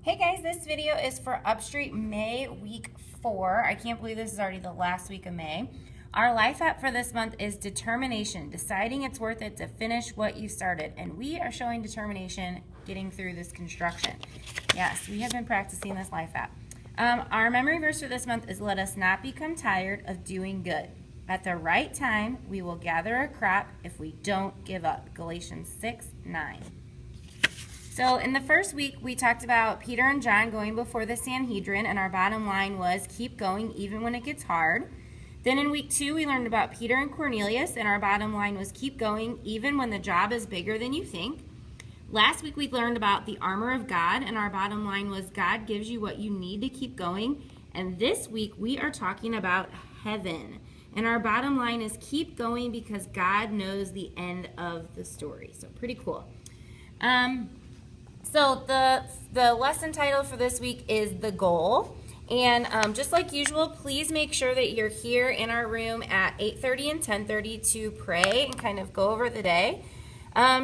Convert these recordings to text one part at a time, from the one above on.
Hey guys, this video is for Upstreet May week 4. I can't believe this is already the last week of May. Our life app for this month is determination, deciding it's worth it to finish what you started. And we are showing determination getting through this construction. Yes, we have been practicing this life app. Our memory verse for this month is let us not become tired of doing good. At the right time, we will gather a crop if we don't give up. Galatians 6:9. So in the first week, we talked about Peter and John going before the Sanhedrin, and our bottom line was keep going even when it gets hard. Then in week 2, we learned about Peter and Cornelius, and our bottom line was keep going even when the job is bigger than you think. Last week, we learned about the armor of God, and our bottom line was God gives you what you need to keep going. And this week, we are talking about heaven. And our bottom line is keep going because God knows the end of the story. So pretty cool. So the lesson title for this week is The Goal. And just like usual, please make sure that you're here in our room at 8:30 and 10:30 to pray and kind of go over the day.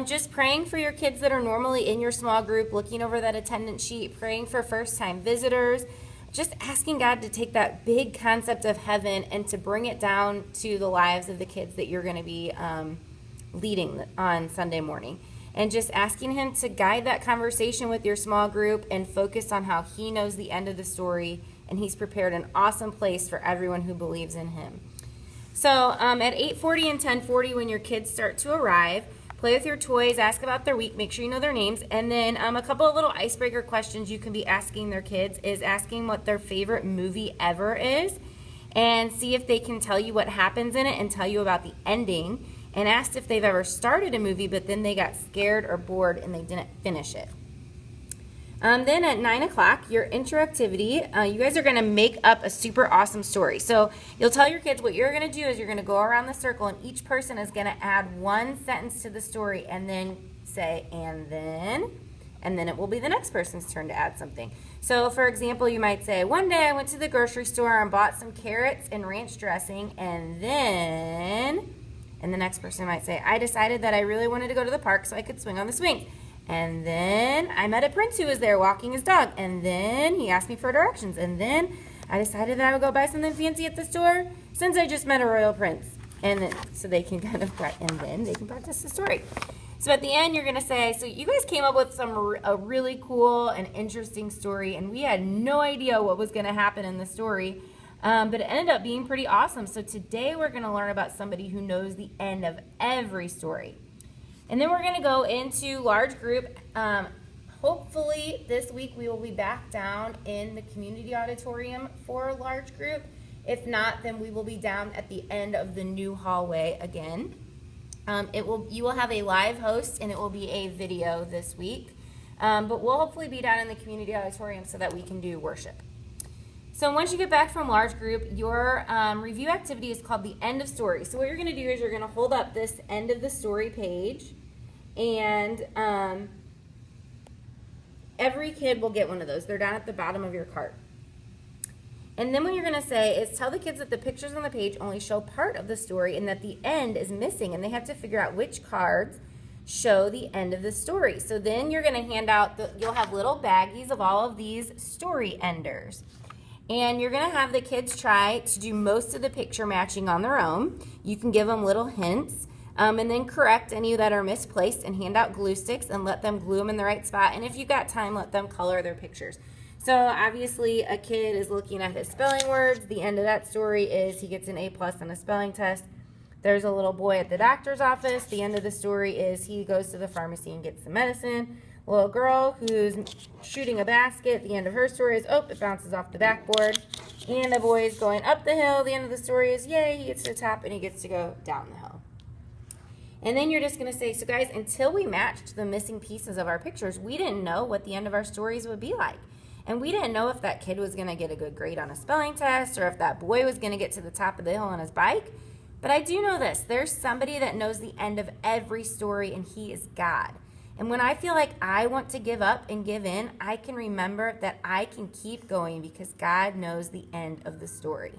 Just praying for your kids that are normally in your small group, looking over that attendance sheet, praying for first-time visitors, just asking God to take that big concept of heaven and to bring it down to the lives of the kids that you're going to be leading on Sunday morning. And just asking him to guide that conversation with your small group and focus on how he knows the end of the story and he's prepared an awesome place for everyone who believes in him. So at 8:40 and 10:40 when your kids start to arrive, play with your toys, ask about their week, make sure you know their names, and then a couple of little icebreaker questions you can be asking their kids is asking what their favorite movie ever is and see if they can tell you what happens in it and tell you about the ending. And asked if they've ever started a movie, but then they got scared or bored and they didn't finish it. Then at 9 o'clock, your intro activity, you guys are going to make up a super awesome story. So you'll tell your kids what you're going to do is you're going to go around the circle, and each person is going to add one sentence to the story and then say, and then it will be the next person's turn to add something. So, for example, you might say, one day I went to the grocery store and bought some carrots and ranch dressing, and the next person might say, I decided that I really wanted to go to the park so I could swing on the swings. And then I met a prince who was there walking his dog. And then he asked me for directions. And then I decided that I would go buy something fancy at the store since I just met a royal prince. And then, so they can kind of, and then they can practice the story. So at the end, you're going to say, so you guys came up with a really cool and interesting story. And we had no idea what was going to happen in the story. But it ended up being pretty awesome. So today we're going to learn about somebody who knows the end of every story. And then we're going to go into large group. Hopefully this week we will be back down in the community auditorium for a large group. If not, then we will be down at the end of the new hallway again. You will have a live host and it will be a video this week. But we'll hopefully be down in the community auditorium so that we can do worship. So once you get back from large group, your review activity is called the end of story. So what you're going to do is you're going to hold up this end of the story page, and every kid will get one of those. They're down at the bottom of your cart. And then what you're going to say is tell the kids that the pictures on the page only show part of the story and that the end is missing, and they have to figure out which cards show the end of the story. So then you're going to hand out, you'll have little baggies of all of these story enders. And you're going to have the kids try to do most of the picture matching on their own. You can give them little hints and then correct any that are misplaced and hand out glue sticks and let them glue them in the right spot. And if you've got time, let them color their pictures. So obviously a kid is looking at his spelling words. The end of that story is he gets an A+ on a spelling test. There's a little boy at the doctor's office. The end of the story is he goes to the pharmacy and gets the medicine. A little girl who's shooting a basket. The end of her story is, it bounces off the backboard. And a boy is going up the hill. The end of the story is, yay, he gets to the top and he gets to go down the hill. And then you're just going to say, so guys, until we matched the missing pieces of our pictures, we didn't know what the end of our stories would be like. And we didn't know if that kid was going to get a good grade on a spelling test or if that boy was going to get to the top of the hill on his bike. But I do know this. There's somebody that knows the end of every story, and he is God. And when I feel like I want to give up and give in, I can remember that I can keep going because God knows the end of the story.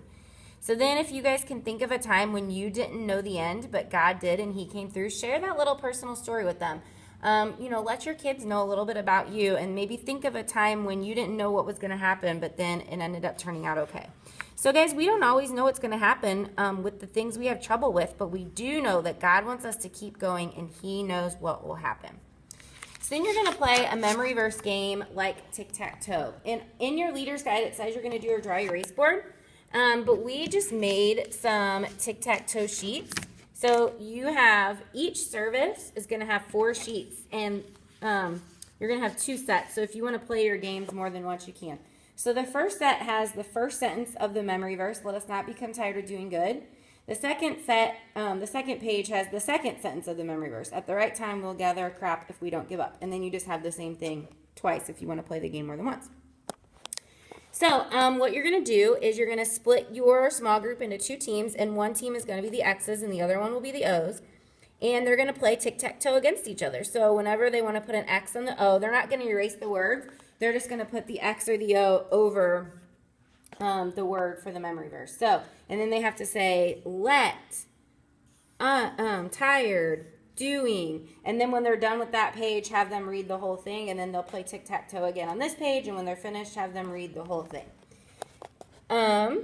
So then if you guys can think of a time when you didn't know the end, but God did and he came through, share that little personal story with them. let your kids know a little bit about you, and maybe think of a time when you didn't know what was going to happen, but then it ended up turning out okay. So guys, we don't always know what's going to happen with the things we have trouble with, but we do know that God wants us to keep going, and he knows what will happen. So then you're going to play a memory verse game like tic-tac-toe. And in your leader's guide, it says you're going to do your dry erase board, but we just made some tic-tac-toe sheets. So you have, each service is going to have 4 sheets, and you're going to have 2 sets. So if you want to play your games more than once, you can. So the first set has the first sentence of the memory verse, let us not become tired of doing good. The second page has the second sentence of the memory verse. At the right time, we'll gather our crop if we don't give up. And then you just have the same thing twice if you want to play the game more than once. So what you're going to do is you're going to split your small group into 2 teams, and one team is going to be the X's and the other one will be the O's. And they're going to play tic-tac-toe against each other. So whenever they want to put an X on the O, they're not going to erase the words. They're just going to put the X or the O over the word for the memory verse. So, and then they have to say, let, tired, doing. And then when they're done with that page, have them read the whole thing, and then they'll play tic-tac-toe again on this page, and when they're finished, have them read the whole thing. All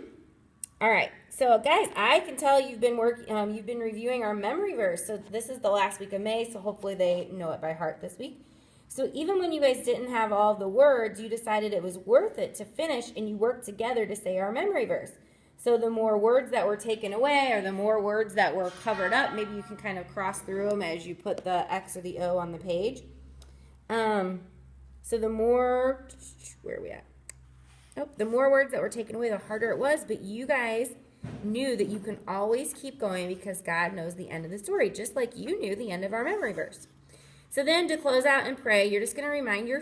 right. So guys, I can tell you've been reviewing our memory verse. So this is the last week of May, so hopefully they know it by heart this week. So even when you guys didn't have all the words, you decided it was worth it to finish, and you worked together to say our memory verse. So the more words that were taken away, or the more words that were covered up, maybe you can kind of cross through them as you put the X or the O on the page. So the more, where are we at? Oh, the more words that were taken away, the harder it was, but you guys knew that you can always keep going because God knows the end of the story, just like you knew the end of our memory verse. So then to close out and pray, you're just going to remind your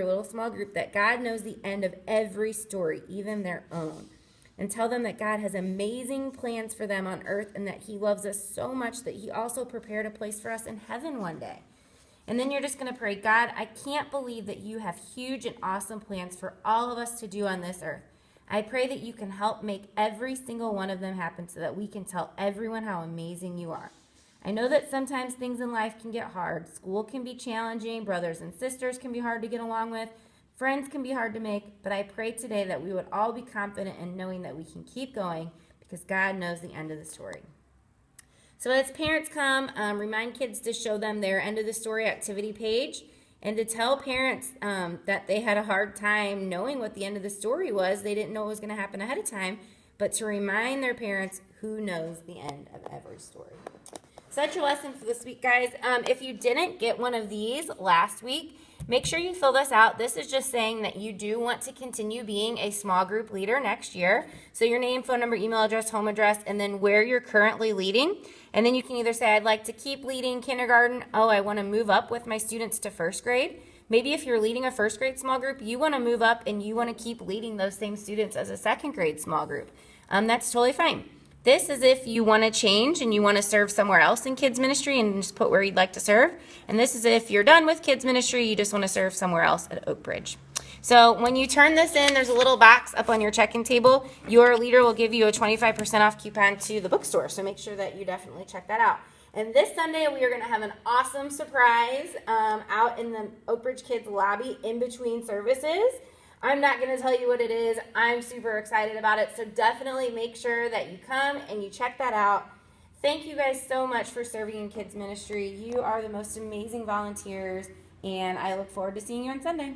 little small group, that God knows the end of every story, even their own. And tell them that God has amazing plans for them on earth, and that he loves us so much that he also prepared a place for us in heaven one day. And then you're just going to pray, God, I can't believe that you have huge and awesome plans for all of us to do on this earth. I pray that you can help make every single one of them happen so that we can tell everyone how amazing you are. I know that sometimes things in life can get hard. School can be challenging. Brothers and sisters can be hard to get along with. Friends can be hard to make. But I pray today that we would all be confident in knowing that we can keep going because God knows the end of the story. So as parents come, remind kids to show them their end of the story activity page, and to tell parents that they had a hard time knowing what the end of the story was. They didn't know what was going to happen ahead of time, but to remind their parents who knows the end of every story. So that's your lesson for this week, guys. If you didn't get one of these last week, make sure you fill this out. This is just saying that you do want to continue being a small group leader next year. So your name, phone number, email address, home address, and then where you're currently leading. And then you can either say, I'd like to keep leading kindergarten. Oh, I want to move up with my students to first grade. Maybe if you're leading a first grade small group, you want to move up and you want to keep leading those same students as a second grade small group. That's totally fine. This is if you want to change and you want to serve somewhere else in kids ministry, and just put where you'd like to serve. And this is if you're done with kids ministry, you just want to serve somewhere else at Oak Bridge. So when you turn this in, there's a little box up on your check-in table. Your leader will give you a 25% off coupon to the bookstore. So make sure that you definitely check that out. And this Sunday, we are going to have an awesome surprise out in the Oak Bridge Kids lobby in between services. I'm not going to tell you what it is. I'm super excited about it. So definitely make sure that you come and you check that out. Thank you guys so much for serving in kids ministry. You are the most amazing volunteers, and I look forward to seeing you on Sunday.